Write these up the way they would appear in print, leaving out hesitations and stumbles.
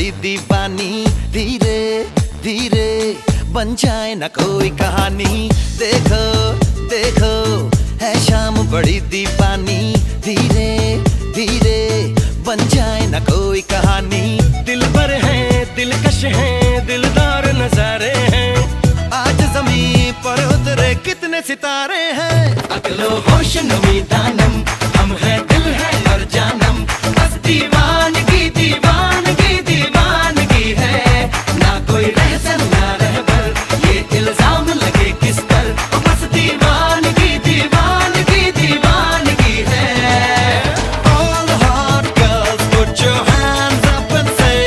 बड़ी दीवानी, धीरे धीरे बन जाए ना कोई कहानी। देखो देखो है शाम बड़ी दीवानी, धीरे धीरे बन जाए ना कोई कहानी। दिल भर है दिलकश है दिलदार नजारे हैं, आज ज़मीं पर उतरे कितने सितारे हैं। अगलो होश नमी दानम हम है दिल है और जानम, बस दीवानगी दीवानगी दीवानगी है। ना कोई रहसन ना रहबर ये इल्जाम लगे किस पर, बस दीवानगी दीवानगी दीवानगी है। All the hot girls put your hands up and say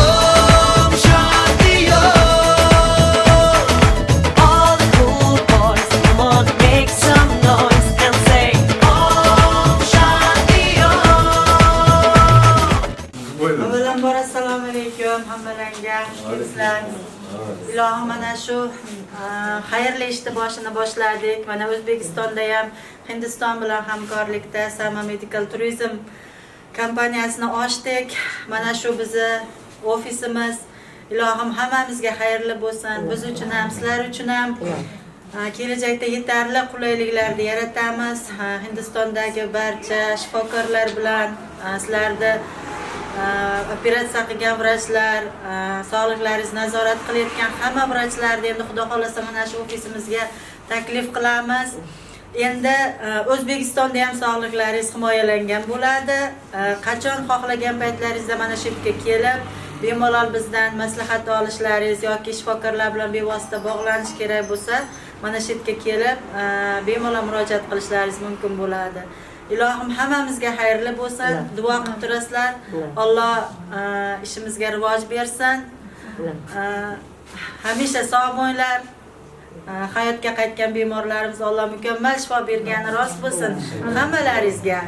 Om Shanti Om। All the cool boys, come on, make some noise and say Om Shanti Om. Avvalambor assalomu alaykum hammalarga. Sizlar ilohim mana shu xayrli ishni boshini boshladik. Mana O'zbekistonda ham Hindiston bilan hamkorlikda Sama Medical Tourism kompaniyasini ochdik. Mana shu bizni ofisimiz. Ilohim hammamizga xayrli bo'lsin. Biz uchun ham, sizlar uchun ham kelajakda yetarli qulayliklarni yaratamiz. Hindistondagi barcha shifokorlar bilan sizlarni operatsiya qilgan vrachlar, sog'liqlaringizni nazorat qilayotgan hamma vrachlarni endi xudo xolasa mana shu ofisimizga taklif qilamiz. Endi O'zbekistonda ham sog'liqlaringiz himoyalangan bo'ladi. Qachon xohlagan paytlaringizda mana shu yerga kelib, bemalol bizdan maslahat olishlaringiz yoki shifokorlar bilan bevosita bog'lanish kerak bo'lsa, mana shu yerga kelib bemalol murojaat qilishlaringiz mumkin bo'ladi. Ilohim hammamizga xayrli bo'lsin. Duo qilib turasizlar. Alloh ishimizga rivoj bersin. Hamisha sog' bo'linglar. Hayotga qaytgan bemorlarimiz Alloh mukammal shifo bergani rost bo'lsin hammalaringizga.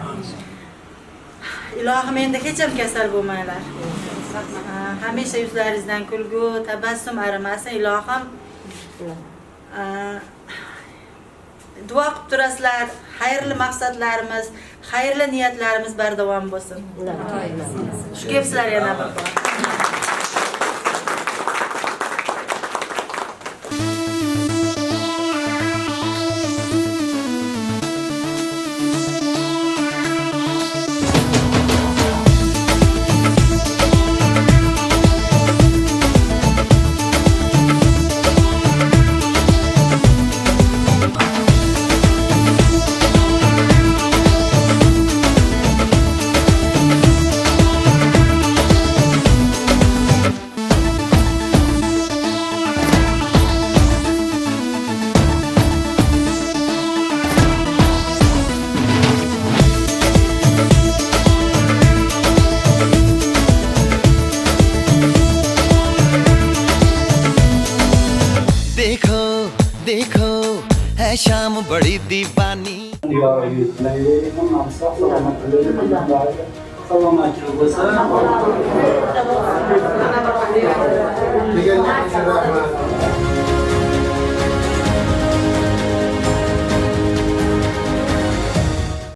Ilohim endi hech ham kasal bo'lmanglar. Hamisha yuzlaringizdan kulgu, tabassum arimasin. Ilohim duo qilib turasizlar. Xayrli maqsadlarimiz, xayrli niyatlarimiz bardavom bo'lsin. Xush kelibsizlar yana bir bor. देखो देखो है शाम बड़ी दीवानी। Selamat